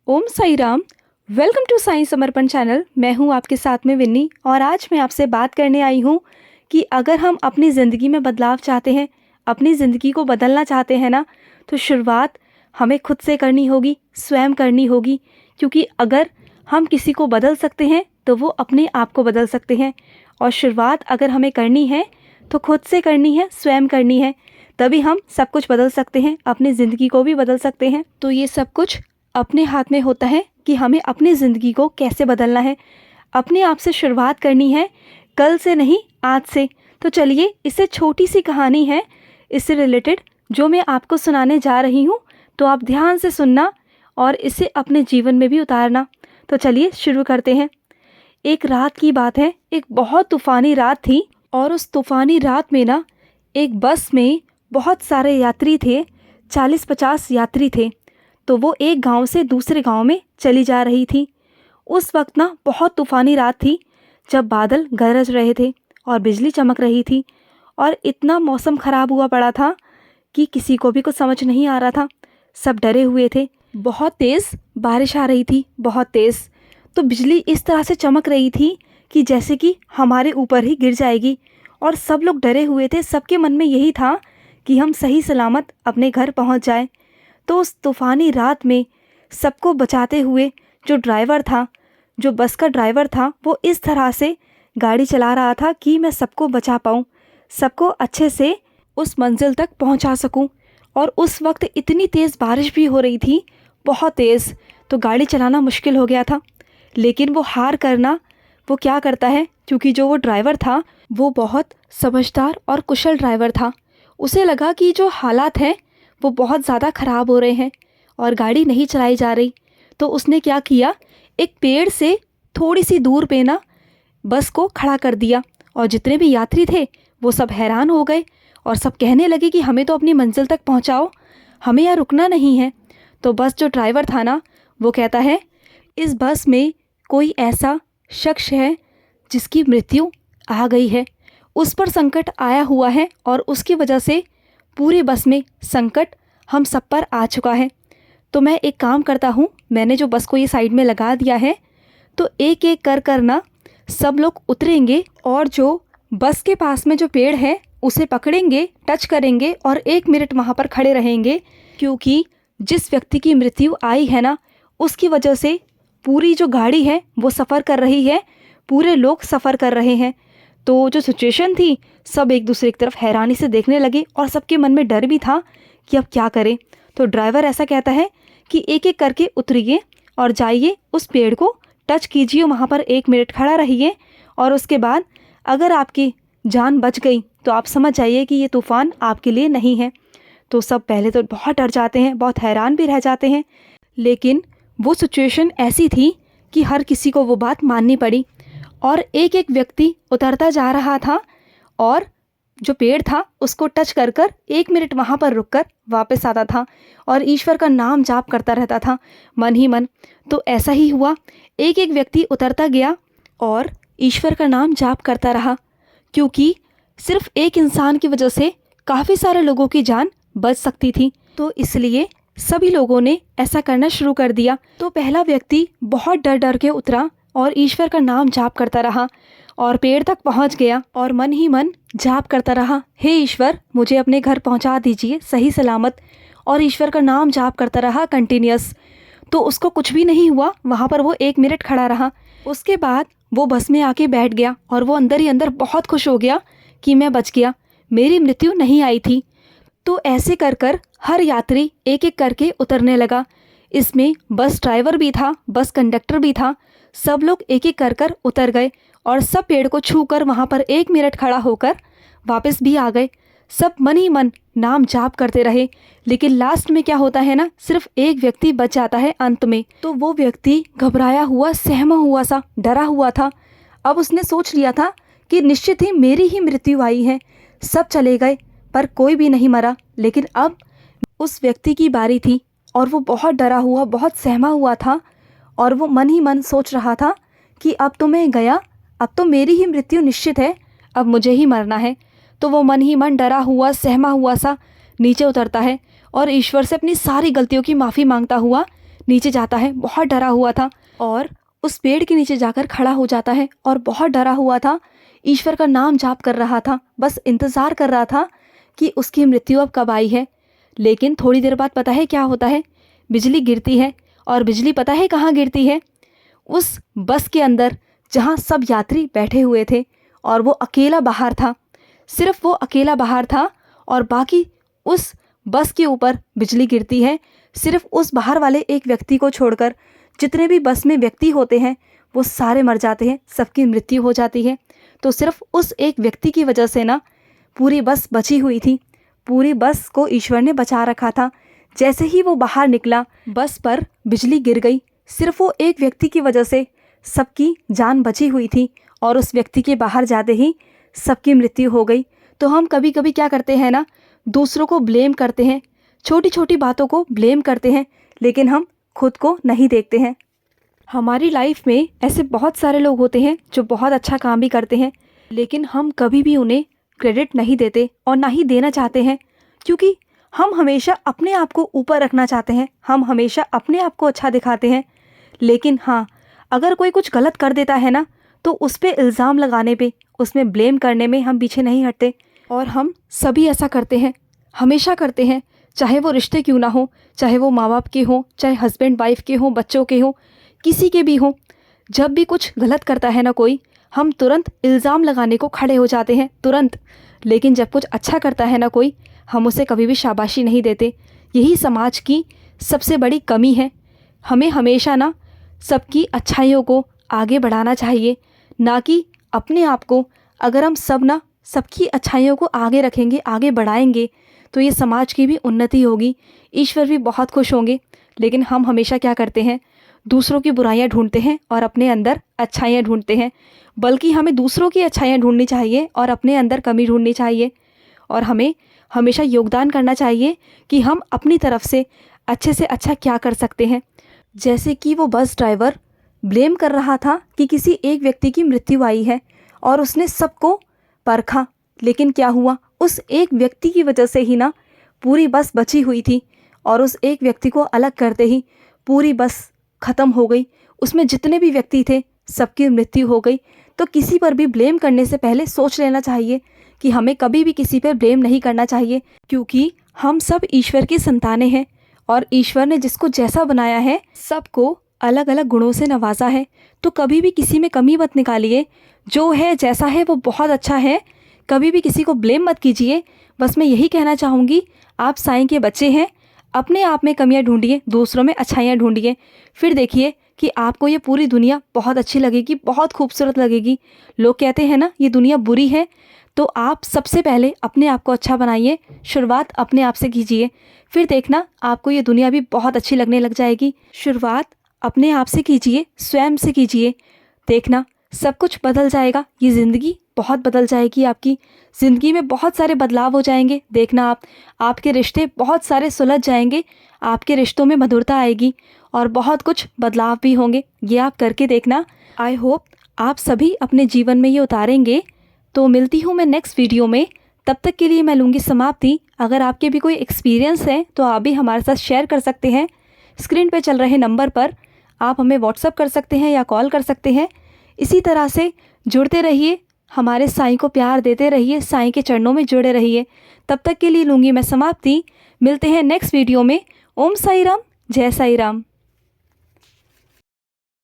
Om Sai Ram. Welcome to Sai Samarpan channel. मैं हूं आपके साथ में विन्नी और आज मैं आपसे बात करने आई हूं कि अगर हम अपनी ज़िंदगी में बदलाव चाहते हैं, अपनी ज़िंदगी को बदलना चाहते हैं ना, तो शुरुआत हमें खुद से करनी होगी, स्वयं करनी होगी। क्योंकि अगर हम किसी को बदल सकते हैं तो वो अपने आप को बदल सकते हैं। और शुरुआत अगर हमें करनी है तो खुद से करनी है, स्वयं करनी है। तभी हम सब कुछ बदल सकते हैं, अपनी ज़िंदगी को भी बदल सकते हैं। तो ये सब कुछ अपने हाथ में होता है कि हमें अपनी ज़िंदगी को कैसे बदलना है। अपने आप से शुरुआत करनी है, कल से नहीं, आज से। तो चलिए, इससे छोटी सी कहानी है इससे रिलेटेड जो मैं आपको सुनाने जा रही हूँ। तो आप ध्यान से सुनना और इसे अपने जीवन में भी उतारना। तो चलिए शुरू करते हैं। एक रात की बात है, एक बहुत तूफ़ानी रात थी और उस तूफ़ानी रात में ना एक बस में बहुत सारे यात्री थे, 40-50 यात्री थे। तो वो एक गांव से दूसरे गांव में चली जा रही थी। उस वक्त ना बहुत तूफ़ानी रात थी, जब बादल गरज रहे थे और बिजली चमक रही थी और इतना मौसम ख़राब हुआ पड़ा था कि किसी को भी कुछ समझ नहीं आ रहा था। सब डरे हुए थे। बहुत तेज़ बारिश आ रही थी, बहुत तेज़। तो बिजली इस तरह से चमक रही थी कि जैसे कि हमारे ऊपर ही गिर जाएगी। और सब लोग डरे हुए थे। सबके मन में यही था कि हम सही सलामत अपने घर पहुंच जाएं। तो उस तूफ़ानी रात में सबको बचाते हुए जो ड्राइवर था, जो बस का ड्राइवर था, वो इस तरह से गाड़ी चला रहा था कि मैं सबको बचा पाऊँ, सबको अच्छे से उस मंजिल तक पहुंचा सकूं। और उस वक्त इतनी तेज़ बारिश भी हो रही थी, बहुत तेज़। तो गाड़ी चलाना मुश्किल हो गया था। लेकिन वो हार करना, वो क्या करता है, क्योंकि जो वो ड्राइवर था वो बहुत समझदार और कुशल ड्राइवर था। उसे लगा कि जो हालात हैं वो बहुत ज़्यादा ख़राब हो रहे हैं और गाड़ी नहीं चलाई जा रही। तो उसने क्या किया, एक पेड़ से थोड़ी सी दूर पे ना बस को खड़ा कर दिया। और जितने भी यात्री थे वो सब हैरान हो गए और सब कहने लगे कि हमें तो अपनी मंजिल तक पहुंचाओ, हमें यहाँ रुकना नहीं है। तो बस जो ड्राइवर था ना, वो कहता है, इस बस में कोई ऐसा शख्स है जिसकी मृत्यु आ गई है, उस पर संकट आया हुआ है और उसकी वजह से पूरी बस में संकट हम सब पर आ चुका है। तो मैं एक काम करता हूँ, मैंने जो बस को ये साइड में लगा दिया है, तो एक एक कर कर ना सब लोग उतरेंगे और जो बस के पास में जो पेड़ है उसे पकड़ेंगे, टच करेंगे और 1 मिनट वहाँ पर खड़े रहेंगे। क्योंकि जिस व्यक्ति की मृत्यु आई है ना, उसकी वजह से पूरी जो गाड़ी है वो सफ़र कर रही है, पूरे लोग सफ़र कर रहे हैं। तो जो सिचुएशन थी, सब एक दूसरे की तरफ हैरानी से देखने लगे और सबके मन में डर भी था कि अब क्या करें। तो ड्राइवर ऐसा कहता है कि एक एक करके उतरिए और जाइए, उस पेड़ को टच कीजिए, वहाँ पर 1 मिनट खड़ा रहिए और उसके बाद अगर आपकी जान बच गई तो आप समझ जाइए कि ये तूफ़ान आपके लिए नहीं है। तो सब पहले तो बहुत डर जाते हैं, बहुत हैरान भी रह जाते हैं। लेकिन वो सिचुएशन ऐसी थी कि हर किसी को वो बात माननी पड़ी और एक एक व्यक्ति उतरता जा रहा था और जो पेड़ था उसको टच कर कर 1 मिनट वहाँ पर रुककर वापस आता था और ईश्वर का नाम जाप करता रहता था मन ही मन। तो ऐसा ही हुआ, एक एक व्यक्ति उतरता गया और ईश्वर का नाम जाप करता रहा। क्योंकि सिर्फ एक इंसान की वजह से काफ़ी सारे लोगों की जान बच सकती थी। तो इसलिए सभी लोगों ने ऐसा करना शुरू कर दिया। तो पहला व्यक्ति बहुत डर डर के उतरा और ईश्वर का नाम जाप करता रहा और पेड़ तक पहुंच गया और मन ही मन जाप करता रहा, हे ईश्वर, मुझे अपने घर पहुंचा दीजिए सही सलामत। और ईश्वर का नाम जाप करता रहा कंटिन्यूस। तो उसको कुछ भी नहीं हुआ, वहाँ पर वो 1 मिनट खड़ा रहा। उसके बाद वो बस में आके बैठ गया और वो अंदर ही अंदर बहुत खुश हो गया कि मैं बच गया, मेरी मृत्यु नहीं आई थी। तो ऐसे कर कर हर यात्री एक एक करके उतरने लगा। इसमें बस ड्राइवर भी था, बस कंडक्टर भी था। सब लोग एक एक कर कर उतर गए और सब पेड़ को छूकर वहाँ पर 1 मिनट खड़ा होकर वापस भी आ गए। सब मन ही मन नाम जाप करते रहे। लेकिन लास्ट में क्या होता है ना, सिर्फ एक व्यक्ति बच जाता है अंत में। तो वो व्यक्ति घबराया हुआ, सहमा हुआ सा, डरा हुआ था। अब उसने सोच लिया था कि निश्चित ही मेरी ही मृत्यु आई है। सब चले गए पर कोई भी नहीं मरा। लेकिन अब उस व्यक्ति की बारी थी और वो बहुत डरा हुआ, बहुत सहमा हुआ था और वो मन ही मन सोच रहा था कि अब तो मैं गया, अब तो मेरी ही मृत्यु निश्चित है, अब मुझे ही मरना है। तो वो मन ही मन डरा हुआ, सहमा हुआ सा नीचे उतरता है और ईश्वर से अपनी सारी गलतियों की माफ़ी मांगता हुआ नीचे जाता है, बहुत डरा हुआ था और उस पेड़ के नीचे जाकर खड़ा हो जाता है और बहुत डरा हुआ था। ईश्वर का नाम जाप कर रहा था, बस इंतज़ार कर रहा था कि उसकी मृत्यु अब कब आई है। लेकिन थोड़ी देर बाद पता है क्या होता है, बिजली गिरती है। और बिजली पता है कहाँ गिरती है? उस बस के अंदर जहाँ सब यात्री बैठे हुए थे और वो अकेला बाहर था। सिर्फ वो अकेला बाहर था और बाकी उस बस के ऊपर बिजली गिरती है। सिर्फ उस बाहर वाले एक व्यक्ति को छोड़कर जितने भी बस में व्यक्ति होते हैं वो सारे मर जाते हैं, सबकी मृत्यु हो जाती है। तो सिर्फ उस एक व्यक्ति की वजह से ना पूरी बस बची हुई थी। पूरी बस को ईश्वर ने बचा रखा था। जैसे ही वो बाहर निकला, बस पर बिजली गिर गई। सिर्फ वो एक व्यक्ति की वजह से सबकी जान बची हुई थी और उस व्यक्ति के बाहर जाते ही सबकी मृत्यु हो गई। तो हम कभी कभी क्या करते हैं ना, दूसरों को ब्लेम करते हैं, छोटी छोटी बातों को ब्लेम करते हैं, लेकिन हम खुद को नहीं देखते हैं। हमारी लाइफ में ऐसे बहुत सारे लोग होते हैं जो बहुत अच्छा काम भी करते हैं, लेकिन हम कभी भी उन्हें क्रेडिट नहीं देते और ना ही देना चाहते हैं, क्योंकि हम हमेशा अपने आप को ऊपर रखना चाहते हैं। हम हमेशा अपने आप को अच्छा दिखाते हैं। लेकिन हाँ, अगर कोई कुछ गलत कर देता है ना, तो उस पर इल्ज़ाम लगाने पे, उसमें ब्लेम करने में हम पीछे नहीं हटते। और हम सभी ऐसा करते हैं, हमेशा करते हैं, चाहे वो रिश्ते क्यों ना हो, चाहे वो माँ बाप के हों, चाहे हस्बैंड वाइफ के हों, बच्चों के हों, किसी के भी हों। जब भी कुछ गलत करता है ना कोई, हम तुरंत इल्ज़ाम लगाने को खड़े हो जाते हैं, तुरंत। लेकिन जब कुछ अच्छा करता है ना कोई, हम उसे कभी भी शाबाशी नहीं देते। यही समाज की सबसे बड़ी कमी है। हमें हमेशा ना सबकी अच्छाइयों को आगे बढ़ाना चाहिए, ना कि अपने आप को। अगर हम सब ना सबकी अच्छाइयों को आगे रखेंगे, आगे बढ़ाएंगे, तो ये समाज की भी उन्नति होगी, ईश्वर भी बहुत खुश होंगे। लेकिन हम हमेशा क्या करते हैं, दूसरों की बुराइयां ढूंढते हैं और अपने अंदर अच्छाइयाँ ढूंढते हैं। बल्कि हमें दूसरों की अच्छाइयाँ ढूंढनी चाहिए और अपने अंदर कमी ढूंढनी चाहिए। और हमें हमेशा योगदान करना चाहिए कि हम अपनी तरफ से अच्छे से अच्छा क्या कर सकते हैं। जैसे कि वो बस ड्राइवर ब्लेम कर रहा था कि किसी एक व्यक्ति की मृत्यु आई है और उसने सबको परखा, लेकिन क्या हुआ, उस एक व्यक्ति की वजह से ही ना पूरी बस बची हुई थी। और उस एक व्यक्ति को अलग करते ही पूरी बस ख़त्म हो गई। उसमें जितने भी व्यक्ति थे सबकी मृत्यु हो गई। तो किसी पर भी ब्लेम करने से पहले सोच लेना चाहिए कि हमें कभी भी किसी पर ब्लेम नहीं करना चाहिए, क्योंकि हम सब ईश्वर की संतानें हैं और ईश्वर ने जिसको जैसा बनाया है, सबको अलग अलग गुणों से नवाजा है। तो कभी भी किसी में कमी मत निकालिए। जो है जैसा है वो बहुत अच्छा है। कभी भी किसी को ब्लेम मत कीजिए। बस मैं यही कहना चाहूँगी, आप साईं के बच्चे हैं, अपने आप में कमियां ढूंढिए, दूसरों में अच्छाइयाँ ढूंढिए, फिर देखिए कि आपको ये पूरी दुनिया बहुत अच्छी लगेगी, बहुत खूबसूरत लगेगी। लोग कहते हैं ना ये दुनिया बुरी है, तो आप सबसे पहले अपने आप को अच्छा बनाइए, शुरुआत अपने आप से कीजिए, फिर देखना आपको ये दुनिया भी बहुत अच्छी लगने लग जाएगी। शुरुआत अपने आप से कीजिए, स्वयं से कीजिए, देखना सब कुछ बदल जाएगा। ये ज़िंदगी बहुत बदल जाएगी, आपकी ज़िंदगी में बहुत सारे बदलाव हो जाएंगे। देखना आपके रिश्ते बहुत सारे सुलझ जाएंगे, आपके रिश्तों में मधुरता आएगी और बहुत कुछ बदलाव भी होंगे। ये आप करके देखना। आई होप आप सभी अपने जीवन में ये उतारेंगे। तो मिलती हूँ मैं नेक्स्ट वीडियो में, तब तक के लिए मैं लूँगी समाप्ति। अगर आपके भी कोई एक्सपीरियंस है तो आप भी हमारे साथ शेयर कर सकते हैं। स्क्रीन पे चल रहे नंबर पर आप हमें व्हाट्सअप कर सकते हैं या कॉल कर सकते हैं। इसी तरह से जुड़ते रहिए, हमारे साईं को प्यार देते रहिए, साईं के चरणों में जुड़े रहिए। तब तक के लिए लूँगी मैं समाप्ति। मिलते हैं नेक्स्ट वीडियो में। ओम साई राम, जय साई राम।